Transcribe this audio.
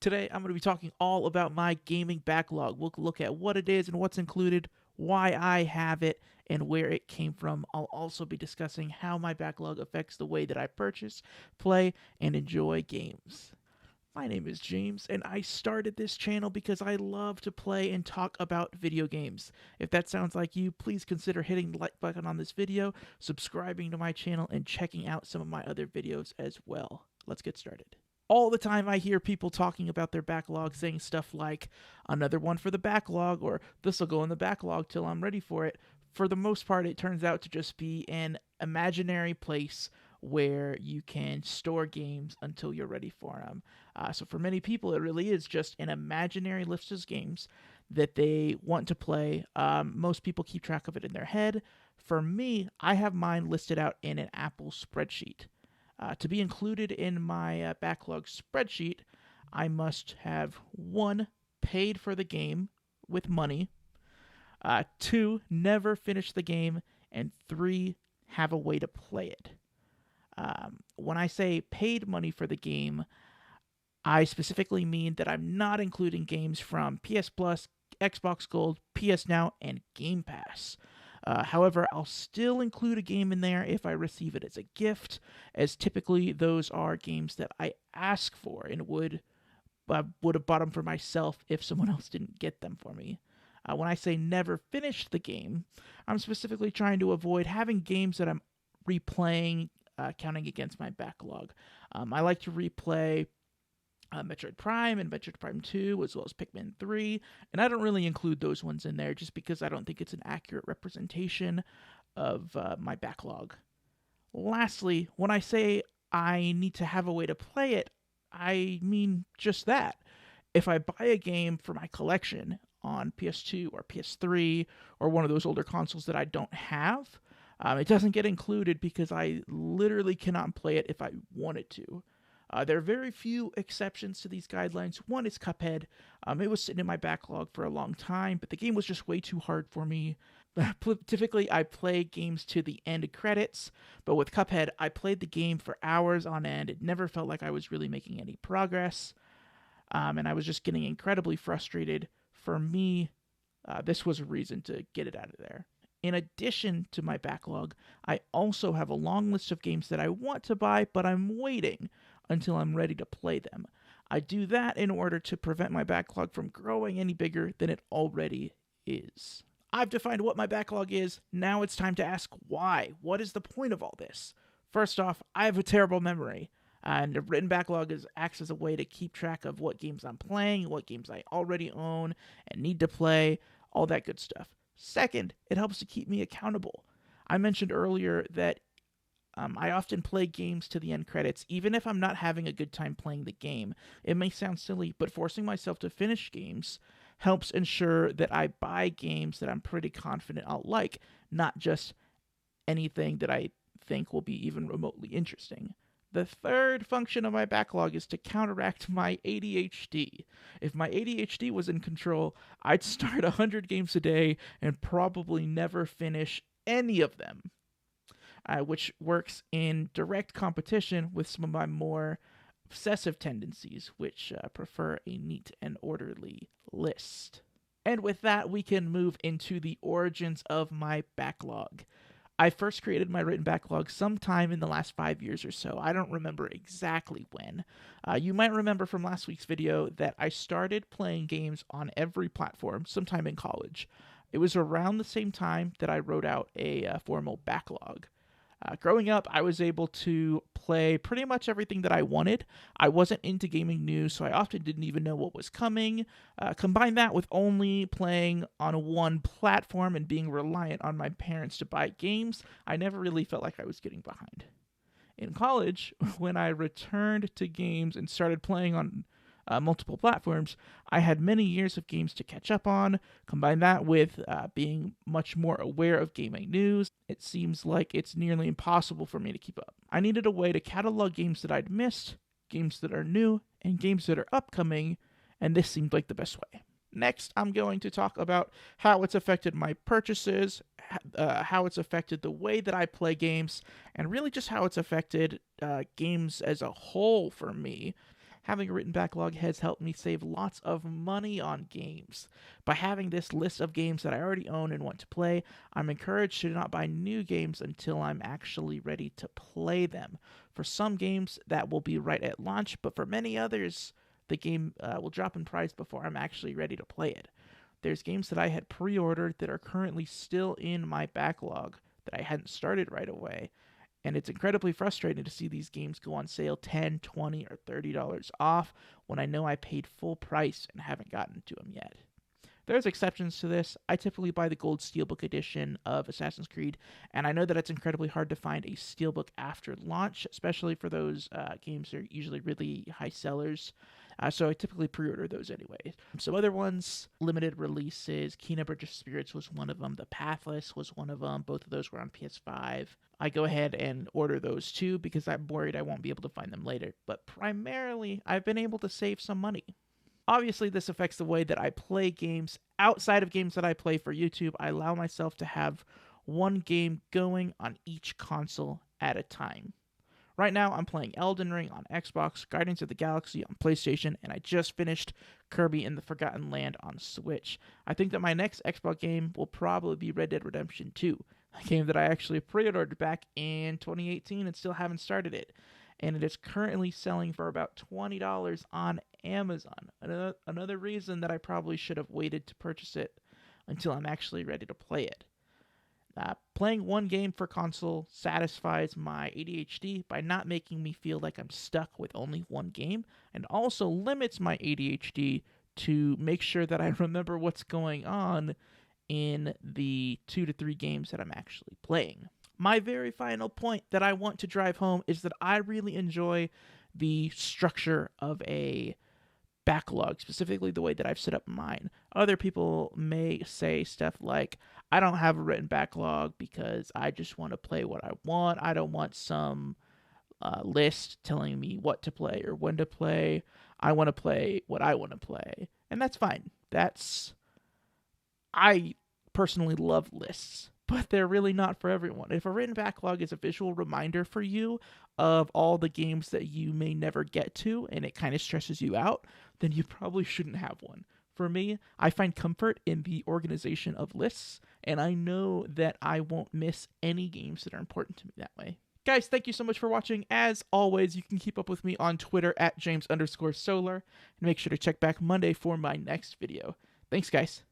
Today, I'm going to be talking all about my gaming backlog. We'll look at what it is and what's included, why I have it, and where it came from. I'll also be discussing how my backlog affects the way that I purchase, play, and enjoy games. My name is James, and I started this channel because I love to play and talk about video games. If that sounds like you, please consider hitting the like button on this video, subscribing to my channel, and checking out some of my other videos as well. Let's get started. All the time I hear people talking about their backlog, saying stuff like, another one for the backlog, or this will go in the backlog till I'm ready for it. For the most part, it turns out to just be an imaginary place where you can store games until you're ready for them. So for many people, it really is just an imaginary list of games that they want to play. Most people keep track of it in their head. For me, I have mine listed out in an Apple spreadsheet. To be included in my backlog spreadsheet, I must have 1, paid for the game with money, 2, never finished the game, and 3, have a way to play it. When I say paid money for the game, I specifically mean that I'm not including games from PS Plus, Xbox Gold, PS Now, and Game Pass. However, I'll still include a game in there if I receive it as a gift, as typically those are games that I ask for and would have bought them for myself if someone else didn't get them for me. When I say never finished the game, I'm specifically trying to avoid having games that I'm replaying, counting against my backlog. I like to replay Metroid Prime and Metroid Prime 2, as well as Pikmin 3, and I don't really include those ones in there just because I don't think it's an accurate representation of my backlog. Lastly, when I say I need to have a way to play it, I mean just that. If I buy a game for my collection on PS2 or PS3 or one of those older consoles that I don't have, it doesn't get included because I literally cannot play it if I wanted to. There are very few exceptions to these guidelines. One is Cuphead. It was sitting in my backlog for a long time, but the game was just way too hard for me. Typically, I play games to the end credits, but with Cuphead, I played the game for hours on end. It never felt like I was really making any progress, and I was just getting incredibly frustrated. For me, this was a reason to get it out of there. In addition to my backlog, I also have a long list of games that I want to buy, but I'm waiting until I'm ready to play them. I do that in order to prevent my backlog from growing any bigger than it already is. I've defined what my backlog is. Now it's time to ask why. What is the point of all this? First off, I have a terrible memory, and a written backlog acts as a way to keep track of what games I'm playing, what games I already own and need to play, all that good stuff. Second, it helps to keep me accountable. I mentioned earlier that I often play games to the end credits, even if I'm not having a good time playing the game. It may sound silly, but forcing myself to finish games helps ensure that I buy games that I'm pretty confident I'll like, not just anything that I think will be even remotely interesting. The third function of my backlog is to counteract my ADHD. If my ADHD was in control, I'd start 100 games a day and probably never finish any of them. Which works in direct competition with some of my more obsessive tendencies, which prefer a neat and orderly list. And with that, we can move into the origins of my backlog. I first created my written backlog sometime in the last 5 years or so. I don't remember exactly when. You might remember from last week's video that I started playing games on every platform sometime in college. It was around the same time that I wrote out a formal backlog. Growing up, I was able to play pretty much everything that I wanted. I wasn't into gaming news, so I often didn't even know what was coming. Combine that with only playing on one platform and being reliant on my parents to buy games, I never really felt like I was getting behind. In college, when I returned to games and started playing on multiple platforms, I had many years of games to catch up on. Combine that with being much more aware of gaming news, it seems like it's nearly impossible for me to keep up. I needed a way to catalog games that I'd missed, games that are new, and games that are upcoming, and this seemed like the best way. Next, I'm going to talk about how it's affected my purchases, how it's affected the way that I play games, and really just how it's affected games as a whole for me. Having a written backlog has helped me save lots of money on games. By having this list of games that I already own and want to play, I'm encouraged to not buy new games until I'm actually ready to play them. For some games, that will be right at launch, but for many others, the game will drop in price before I'm actually ready to play it. There's games that I had pre-ordered that are currently still in my backlog that I hadn't started right away. And it's incredibly frustrating to see these games go on sale $10, $20, or $30 off when I know I paid full price and haven't gotten to them yet. There's exceptions to this. I typically buy the gold steelbook edition of Assassin's Creed, and I know that it's incredibly hard to find a steelbook after launch, especially for those games that are usually really high sellers. So I typically pre-order those anyway. Some other ones, limited releases, Kena Bridge of Spirits was one of them. The Pathless was one of them. Both of those were on PS5. I go ahead and order those too because I'm worried I won't be able to find them later. But primarily, I've been able to save some money. Obviously, this affects the way that I play games. Outside of games that I play for YouTube, I allow myself to have one game going on each console at a time. Right now, I'm playing Elden Ring on Xbox, Guardians of the Galaxy on PlayStation, and I just finished Kirby and the Forgotten Land on Switch. I think that my next Xbox game will probably be Red Dead Redemption 2, a game that I actually pre-ordered back in 2018 and still haven't started it. And it is currently selling for about $20 on Amazon. Another reason that I probably should have waited to purchase it until I'm actually ready to play it. Playing one game for console satisfies my ADHD by not making me feel like I'm stuck with only one game, and also limits my ADHD to make sure that I remember what's going on in the 2 to 3 games that I'm actually playing. My very final point that I want to drive home is that I really enjoy the structure of a backlog, specifically the way that I've set up mine. Other people may say stuff like, I don't have a written backlog because I just want to play what I want. I don't want some list telling me what to play or when to play. I want to play what I want to play. And that's fine. I personally love lists, but they're really not for everyone. If a written backlog is a visual reminder for you of all the games that you may never get to and it kind of stresses you out, then you probably shouldn't have one. For me, I find comfort in the organization of lists, and I know that I won't miss any games that are important to me that way. Guys, thank you so much for watching. As always, you can keep up with me on Twitter at James_Solar, and make sure to check back Monday for my next video. Thanks, guys.